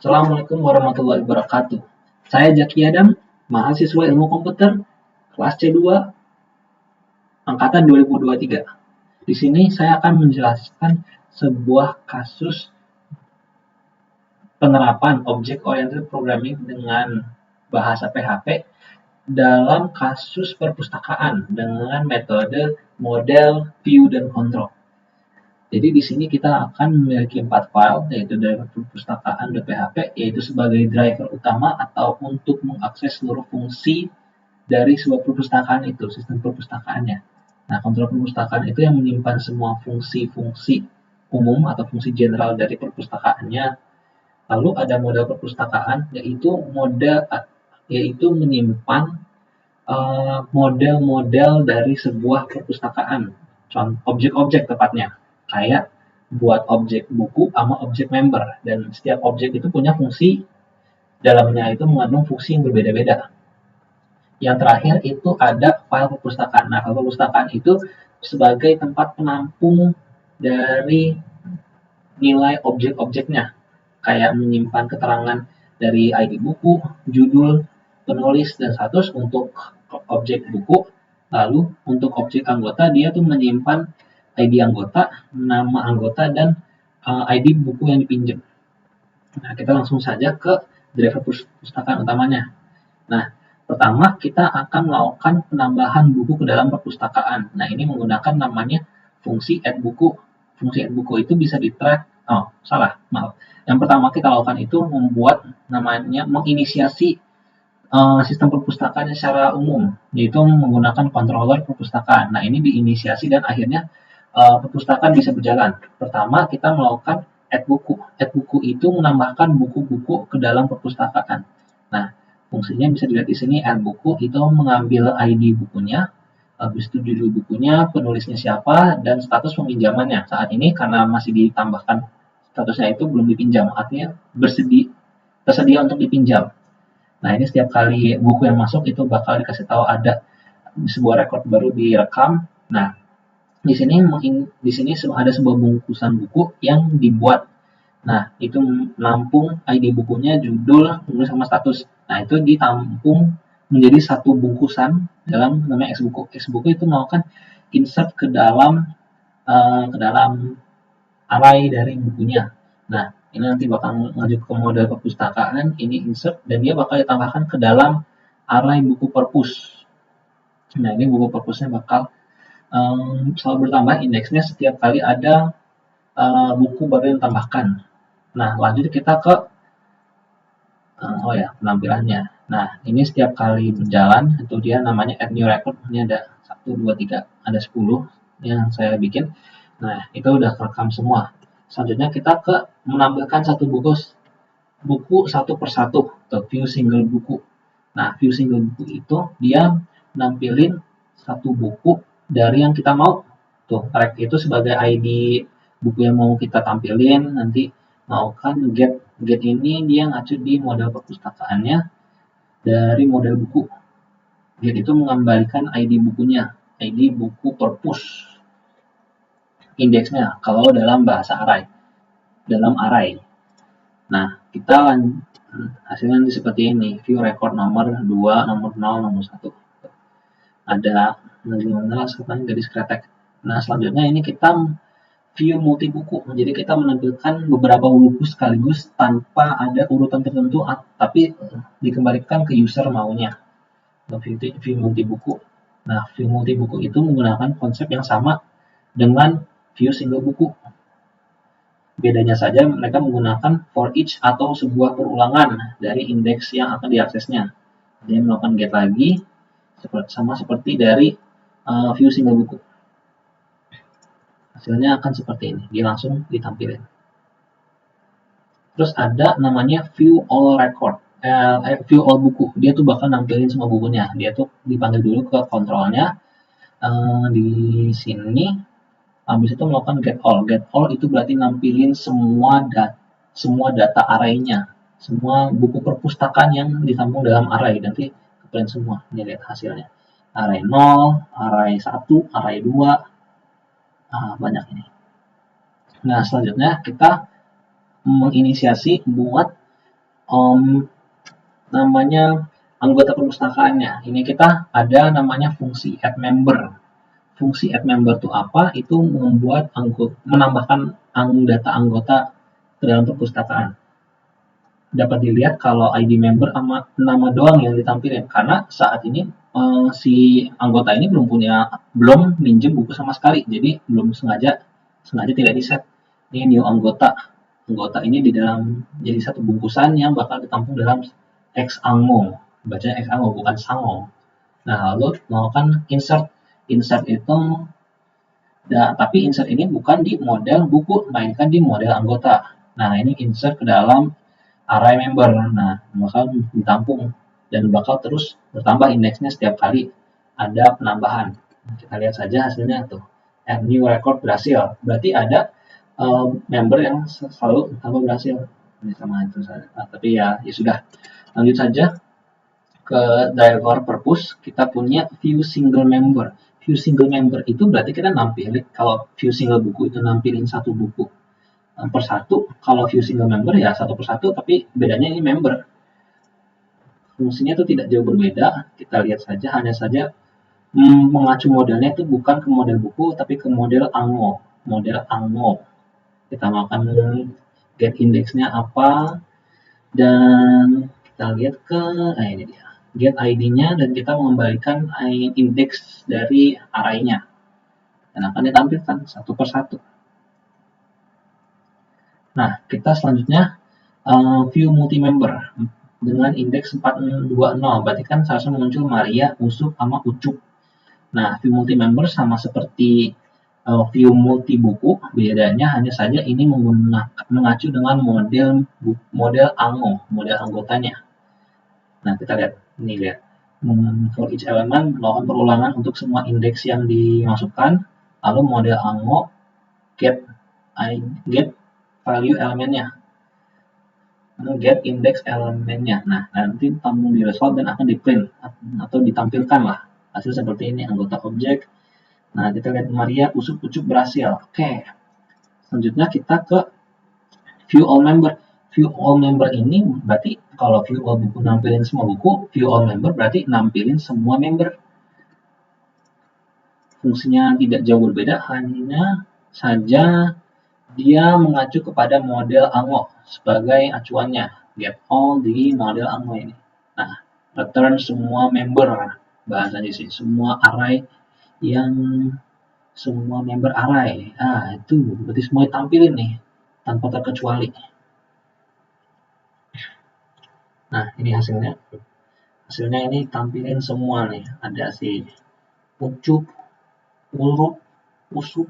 Assalamualaikum warahmatullahi wabarakatuh. Saya Jaki Adam, mahasiswa ilmu komputer, kelas C2, angkatan 2023. Di sini saya akan menjelaskan sebuah kasus penerapan Object-Oriented Programming dengan bahasa PHP dalam kasus perpustakaan dengan metode model, view, dan control. Jadi di sini kita akan memiliki 4 file, yaitu dari perpustakaan.php, yaitu sebagai driver utama atau untuk mengakses seluruh fungsi dari sebuah perpustakaan itu, sistem perpustakaannya. Nah, kontrol perpustakaan itu yang menyimpan semua fungsi-fungsi umum atau fungsi general dari perpustakaannya. Lalu ada model perpustakaan, yaitu menyimpan model-model dari sebuah perpustakaan, objek-objek tepatnya, kayak buat objek buku sama objek member, dan setiap objek itu punya fungsi dalamnya itu mengandung fungsi yang berbeda-beda. Yang terakhir itu ada file perpustakaan. Nah, file perpustakaan itu sebagai tempat penampung dari nilai objek-objeknya, kayak menyimpan keterangan dari ID buku, judul, penulis, dan status untuk objek buku. Lalu untuk objek anggota dia tuh menyimpan ID anggota, nama anggota, dan ID buku yang dipinjam. Nah, kita langsung saja ke driver perpustakaan utamanya. Nah, pertama kita akan melakukan penambahan buku ke dalam perpustakaan. Nah, ini menggunakan namanya fungsi add buku. Fungsi add buku itu bisa maaf. Yang pertama kita lakukan itu menginisiasi sistem perpustakaan secara umum, yaitu menggunakan controller perpustakaan. Nah, ini diinisiasi dan akhirnya perpustakaan bisa berjalan. Pertama, kita melakukan add buku. Add buku itu menambahkan buku-buku ke dalam perpustakaan. Nah, fungsinya bisa dilihat di sini. Add buku itu mengambil ID bukunya, habis itu judul bukunya, penulisnya siapa, dan status peminjamannya. Saat ini karena masih ditambahkan statusnya itu belum dipinjam, artinya tersedia untuk dipinjam. Nah, ini setiap kali buku yang masuk itu bakal dikasih tahu ada sebuah record baru direkam. Nah, di sini ada sebuah bungkusan buku yang dibuat. Nah, itu menampung ID bukunya, judul, penulis, sama status. Nah, itu ditampung menjadi satu bungkusan dalam namanya Xbuku. Xbuku itu melakukan insert ke dalam array dari bukunya. Nah, ini nanti bakal lanjut ke model perpustakaan, ini insert, dan dia bakal ditambahkan ke dalam array buku perpus. Nah, ini buku perpusnya bakal selalu bertambah indeksnya setiap kali ada buku baru yang ditambahkan. Nah, lanjut kita ke penampilannya. Nah, ini setiap kali berjalan itu dia namanya add new record. Ini ada 1, 2, 3, ada 10 yang saya bikin. Nah, itu udah kerekam semua. Selanjutnya kita ke menambahkan satu buku satu persatu, atau view single buku. Nah, view single buku itu dia nampilin satu buku dari yang kita mau. Tuh, rec itu sebagai ID buku yang mau kita tampilin. Nanti mau kan get ini dia ngacu di model perpustakaannya dari model buku. Get itu mengembalikan ID bukunya, ID buku perpus. Indeksnya kalau dalam bahasa dalam array. Nah, kita hasilnya nanti seperti ini. View record nomor 2, nomor 0, nomor 1. Ada garis kretek. Nah, selanjutnya ini kita view multi buku. Jadi kita menampilkan beberapa buku sekaligus tanpa ada urutan tertentu, tapi dikembalikan ke user maunya. View multi buku. Nah, view multi buku itu menggunakan konsep yang sama dengan view single buku. Bedanya saja mereka menggunakan for each atau sebuah perulangan dari indeks yang akan diaksesnya. Dia melakukan get lagi, sama seperti dari view single buku. Hasilnya akan seperti ini, dia langsung ditampilin. Terus ada namanya view all record, view all buku. Dia tuh bakal nampilin semua bukunya. Dia tuh dipanggil dulu ke kontrolnya di sini. Habis itu melakukan get all. Get all itu berarti nampilin semua data array-nya, semua buku perpustakaan yang ditampung dalam array. Nanti keprint semua. Ini lihat hasilnya. Array 0, array 1, array 2. Banyak ini. Nah, selanjutnya kita menginisiasi buat namanya anggota perpustakaannya. Ini kita ada namanya fungsi add member. Fungsi add member itu apa? Itu membuat menambahkan data anggota ke dalam perpustakaan. Dapat dilihat kalau ID member sama nama doang yang ditampilkan, karena saat ini si anggota ini belum minjem buku sama sekali, jadi belum sengaja tidak di set. Ini new anggota. Anggota ini di dalam jadi satu bungkusan yang bakal ditampung dalam X Ango. Bacanya X Ango bukan Sango. Nah, lalu melakukan insert. Insert itu tapi insert ini bukan di model buku, melainkan di model anggota. Nah, ini insert ke dalam array member. Nah, bakal ditampung dan bakal terus bertambah indeksnya setiap kali ada penambahan. Kita lihat saja hasilnya tuh. Add new record berhasil. Berarti ada member yang selalu tambah berhasil. Ini sama itu saja. Nah, tapi ya sudah. Lanjut saja ke driver purpose. Kita punya view single member. View single member itu berarti kita nampilin, kalau view single buku itu nampilin satu buku per satu. Kalau view single member ya satu per satu, tapi bedanya ini member. Fungsinya itu tidak jauh berbeda. Kita lihat saja, hanya saja mengacu modelnya itu bukan ke model buku, tapi ke model Ango. Model Ango. Kita makan get indexnya apa, dan kita lihat ke ini dia, get ID-nya, dan kita mengembalikan indeks dari array-nya. Dan akan ditampilkan satu per satu. Nah, kita selanjutnya view multi-member dengan indeks 420, berarti kan seharusnya muncul Maria, Usup, sama Ucup. Nah, view multi-member sama seperti view multi buku, bedanya hanya saja ini mengacu dengan model Ango, model anggotanya. Nah, kita lihat, ini lihat. For each element, melakukan perulangan untuk semua indeks yang dimasukkan, lalu model Ango get value elemennya, get index elemennya. Nah, nanti tampung di result dan akan di print atau ditampilkan lah hasil seperti ini, anggota objek. Nah, kita lihat Maria, Ucup berhasil. Oke. Selanjutnya kita ke view all member. View all member ini berarti kalau view all buku nampilin semua buku, view all member berarti nampilin semua member. Fungsinya tidak jauh berbeda, hanya saja dia mengacu kepada model Ango sebagai acuannya. Get all di model Ango ini. Nah, return semua member, bahasanya sih, semua array semua member array. Nah, itu berarti semua ditampilin nih tanpa terkecuali. Nah, ini hasilnya. Hasilnya ini tampilin semua nih. Ada si Ucup, Urup, Usup,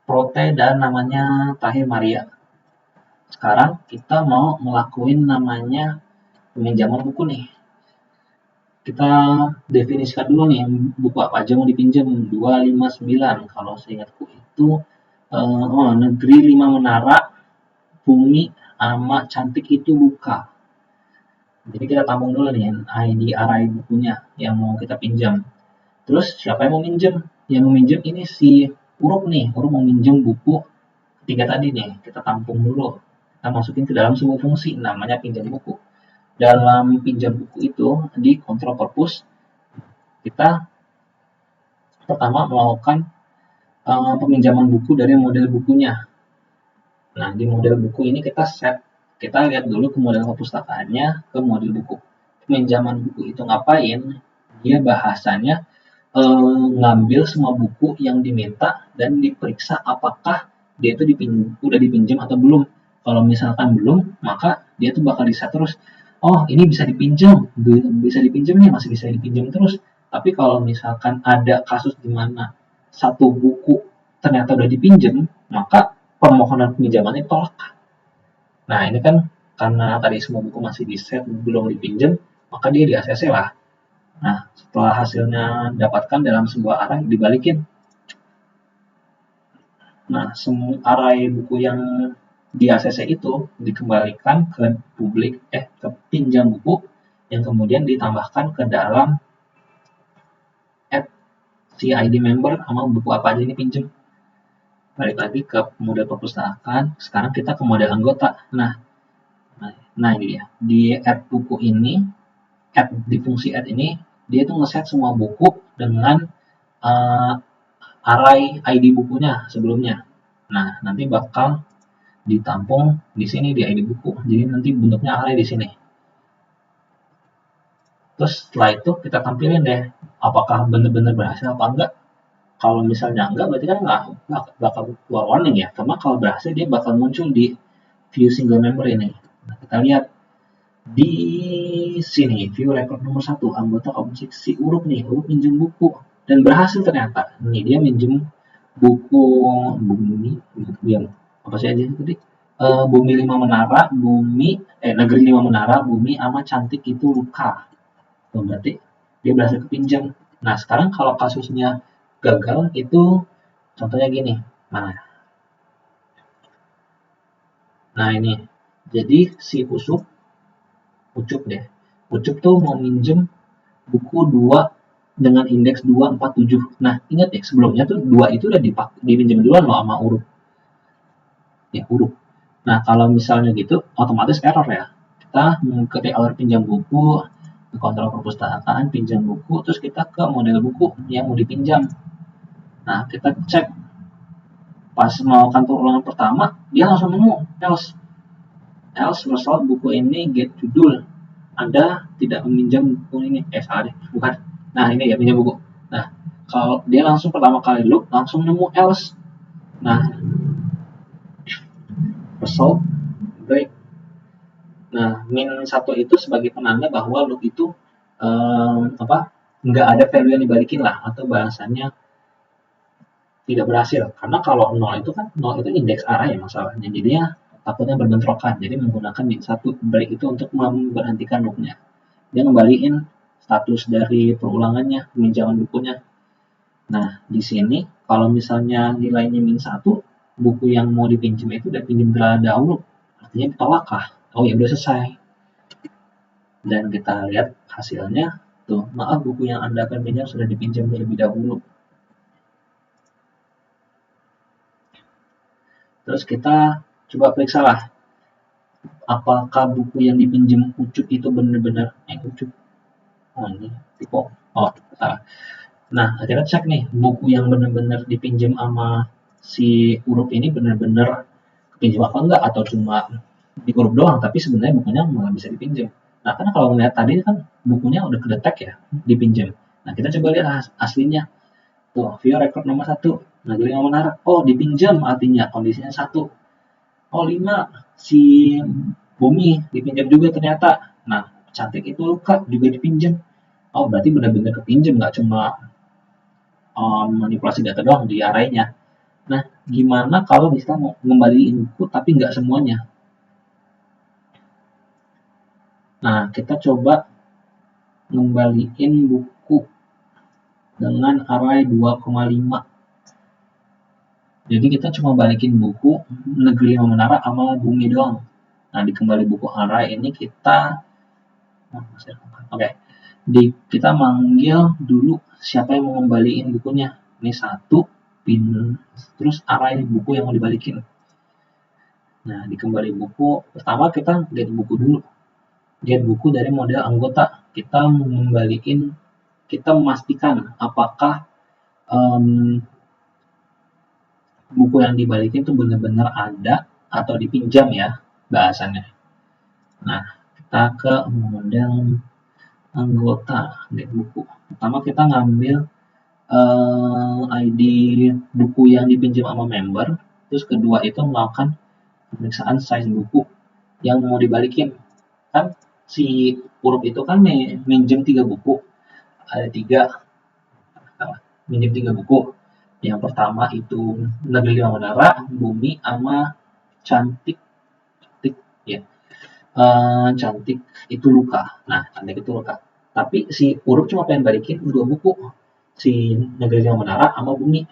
Prote, dan namanya terakhir Maria. Sekarang kita mau ngelakuin namanya peminjaman buku nih. Kita definisikan dulu nih buku apa aja mau dipinjam. 259 kalau seingatku itu Negeri 5 Menara, Bumi, sama Cantik itu Luka. Jadi kita tampung dulu nih ID array bukunya yang mau kita pinjam. Terus siapa yang mau minjem? Yang mau minjem ini si Urup nih. Urup mau minjem buku ketiga tadi nih. Kita tampung dulu. Kita masukin ke dalam sebuah fungsi namanya pinjam buku. Dalam pinjam buku itu di control purpose kita pertama melakukan peminjaman buku dari model bukunya. Nah, di model buku ini kita lihat dulu ke model perpustakaannya, ke model buku. Peminjaman buku itu ngapain? Dia bahasanya ngambil semua buku yang diminta dan diperiksa apakah dia itu udah dipinjam atau belum. Kalau misalkan belum, maka dia tuh bakal di-set terus. Oh, ini bisa dipinjam nih, masih bisa dipinjam terus. Tapi kalau misalkan ada kasus di mana satu buku ternyata udah dipinjam, maka permohonan pinjamannya tolak. Nah, ini kan karena tadi semua buku masih di-set, belum dipinjam, maka dia di ACC lah. Nah, setelah hasilnya dapatkan dalam sebuah array, dibalikin. Nah, semua array buku yang di ACC itu dikembalikan ke ke pinjam buku, yang kemudian ditambahkan ke dalam add si ID member sama buku apa aja ini pinjam. Balik lagi ke model perpustakaan, sekarang kita ke model anggota. Nah Nah ini dia, di add buku ini, di fungsi add ini, dia tuh ngeset semua buku dengan array ID bukunya sebelumnya. Nah, nanti bakal ditampung di sini di ID buku. Jadi nanti bentuknya array di sini. Terus setelah itu kita tampilin deh, apakah benar-benar berhasil apa enggak. Kalau misalnya enggak, berarti kan nggak bakal keluar warning ya. Karena kalau berhasil, dia bakal muncul di view single member ini. Nah, kita lihat di sini, view record nomor 1, anggota objek si Urup nih, Urup minjem buku. Dan berhasil ternyata. Nih, dia minjem buku Bumi, apa sih aja tadi? Bumi 5 Menara, Negeri 5 Menara, Bumi sama Cantik itu Luka. Tuh, berarti dia berhasil kepinjam. Nah, sekarang kalau kasusnya gagal itu contohnya gini. Nah ini. Jadi si Ucup deh. Ucup tuh mau minjem buku 2 dengan indeks 247. Nah, ingat ya sebelumnya tuh 2 itu udah dipinjam duluan loh sama Urup. Ya, Urup. Nah, kalau misalnya gitu otomatis error ya. Kita ketik alur pinjam buku, ke kontrol perpustakaan, pinjam buku, terus kita ke model buku yang mau dipinjam. Nah, kita cek pas melakukan perulangan pertama, dia langsung nemu else result buku ini get judul. Anda tidak meminjam buku ini. Salah deh, bukan. Nah, ini ya pinjam buku. Nah, kalau dia langsung pertama kali loop, langsung nemu else. Nah, result break. Nah, min 1 itu sebagai penanda bahwa loop itu nggak ada value yang dibalikin lah, atau bahasanya tidak berhasil. Karena kalau 0 itu kan 0 itu indeks array ya masalahnya. Jadi ya takutnya berbentrokan. Jadi menggunakan min 1 break itu untuk memberhentikan loopnya. Dia ngembaliin status dari perulangannya, peminjaman bukunya. Nah, di sini kalau misalnya nilainya min 1, buku yang mau dipinjam itu udah pinjam terlebih dahulu. Artinya ditolak kah? Oh ya udah selesai. Dan kita lihat hasilnya, tuh, maaf buku yang Anda akan pinjam sudah dipinjam terlebih dahulu. Terus kita coba periksa lah, apakah buku yang dipinjam Ucup itu benar-benar Ucup. Oh ini tipe. Oh salah. Nah kita cek nih, buku yang benar-benar dipinjam sama si Urup ini benar-benar pinjam apa enggak, atau cuma di Urup doang tapi sebenarnya bukunya malah bisa dipinjam. Nah karena kalau melihat tadi kan bukunya udah kedetek ya dipinjam. Nah kita coba lihat aslinya. Tuh, view record nomor 1, Negeri Lima Menara. Oh, dipinjam artinya kondisinya 1. Oh, 5, si Bumi dipinjam juga ternyata. Nah, Cantik itu Luka juga dipinjam. Oh, berarti benar-benar kepinjam, nggak cuma manipulasi data doang di arraynya. Nah, gimana kalau bisa mau ngembaliin buku tapi nggak semuanya? Nah, kita coba ngembaliin buku dengan array 2,5. Jadi kita cuma balikin buku Negeri Lima Menara sama Bumi doang. Nah, di kembali buku array ini kita kita manggil dulu siapa yang mau ngembaliin bukunya. Ini 1 pin, terus array buku yang mau dibalikin. Nah, di kembali buku pertama kita get buku dulu. Get buku dari model anggota. Kita memastikan apakah buku yang dibalikin itu benar-benar ada atau dipinjam ya bahasannya. Nah, kita ke model anggota get buku. Pertama kita ngambil ID buku yang dipinjam sama member. Terus kedua itu melakukan pemeriksaan size buku yang mau dibalikin. Kan si Urup itu kan minjem 3 buku. Ada 3 minjem 3 buku. Yang pertama itu Negeri Lima Menara, Bumi, sama Cantik ya. Cantik itu Luka. Nah, Cantik itu Luka. Tapi si Urup cuma pengen balikin 2 buku. Si Negeri Lima Menara sama Bumi.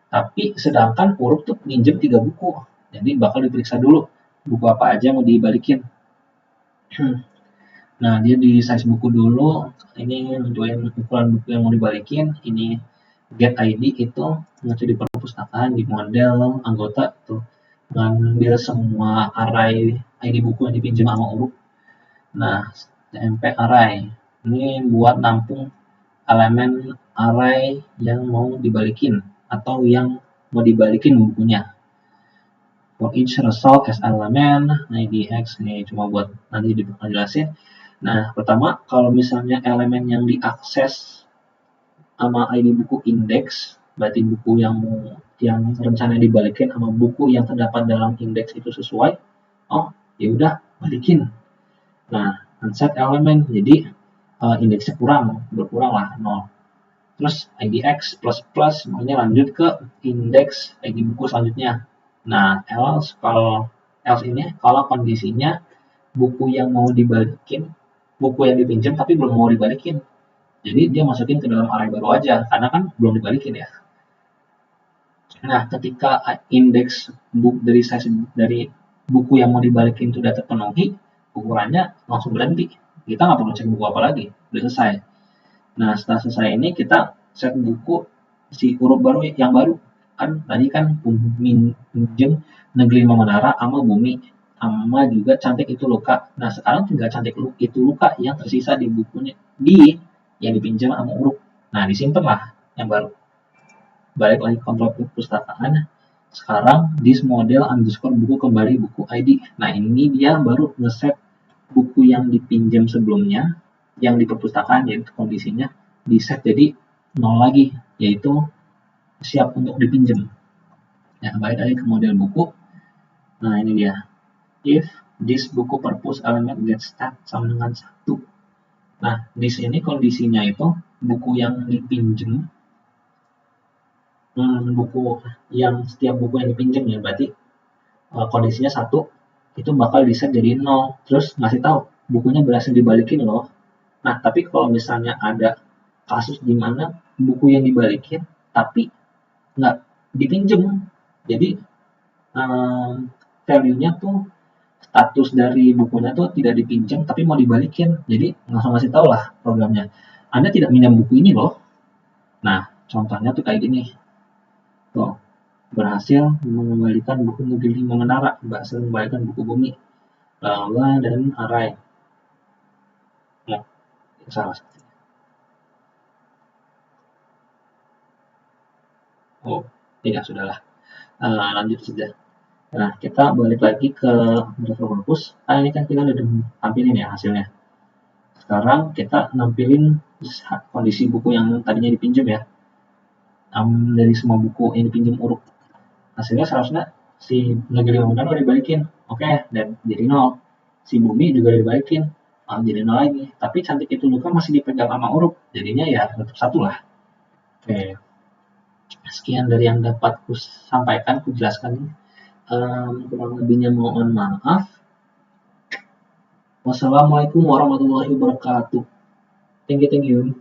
Tapi sedangkan Urup tuh minjem 3 buku. Jadi bakal diperiksa dulu buku apa aja mau dibalikin. Nah, dia di size buku dulu. Ini nentuin ukuran buku yang mau dibalikin. Ini get ID itu ngacu di perpustakaan di model anggota tuh ngambil semua array ID buku yang dipinjam sama Uruk. Nah, TMP array ini buat nampung elemen array yang mau dibalikin atau yang mau dibalikin bukunya. For each result as element, IDX ini cuma buat nanti dijelasin. Nah, pertama kalau misalnya elemen yang diakses sama ID buku index, berarti buku yang rencana dibalikin sama buku yang terdapat dalam indeks itu sesuai. Oh, ya udah balikin. Nah, unset element jadi indeksnya berkurang lah 0. Terus IDX plus makanya lanjut ke indeks ID buku selanjutnya. Nah, else ini kalau kondisinya buku yang mau dibalikin, buku yang dipinjam tapi belum mau dibalikin. Jadi dia masukin ke dalam array baru aja karena kan belum dibalikin ya. Nah, ketika indeks dari buku yang mau dibalikin itu udah terpenuhi, ukurannya langsung berhenti. Kita nggak perlu cek buku apa lagi, udah selesai. Nah, setelah selesai ini kita set buku si huruf baru yang baru. Kan tadi kan minjem negeri menara sama bumi sama juga cantik itu luka. Nah, sekarang tinggal cantik itu luka yang tersisa di bukunya yang dipinjam sama huruf. Nah, disimpan lah yang baru. Balik lagi kontrol perpustakaan. Sekarang this model underscore buku kembali buku ID. Nah, ini dia baru ngeset buku yang dipinjam sebelumnya yang di perpustakaan yaitu kondisinya di set jadi 0 lagi yaitu siap untuk dipinjam. Ya, balik lagi ke model buku. Nah, ini dia. If this buku perpus element get start sama dengan 1. Nah, di sini kondisinya itu buku yang dipinjam buku yang setiap buku yang dipinjam ya berarti kondisinya 1 itu bakal di set jadi 0 terus ngasih tahu bukunya berhasil dibalikin loh. Nah, tapi kalau misalnya ada kasus di mana buku yang dibalikin tapi nggak dipinjem, jadi value-nya tuh status dari bukunya tuh tidak dipinjam tapi mau dibalikin, jadi langsung ngasih tahu lah programnya Anda tidak minjam buku ini loh. Nah, contohnya tuh kayak gini tuh, berhasil mengembalikan buku negeri menara, berhasil mengembalikan buku bumi, bla dan array. Ya, salah. Oh, tidak, sudahlah. Lanjut saja. Nah, kita balik lagi ke driver corpus. Ini kan kita udah tampilin ya hasilnya. Sekarang kita nampilin kondisi buku yang tadinya dipinjam ya. Dari semua buku yang dipinjam Uruk. Hasilnya seharusnya si negeri Mandan udah dibalikin. Oke, dan jadi 0. Si bumi juga udah dibalikin. Jadi 0 lagi. Tapi cantik itu luka masih dipegang sama Uruk. Jadinya ya tetap 1 lah. Oke. Sekian dari yang dapat ku sampaikan, ku jelaskan. Kurang lebihnya mohon maaf. Wassalamualaikum warahmatullahi wabarakatuh. Thank you.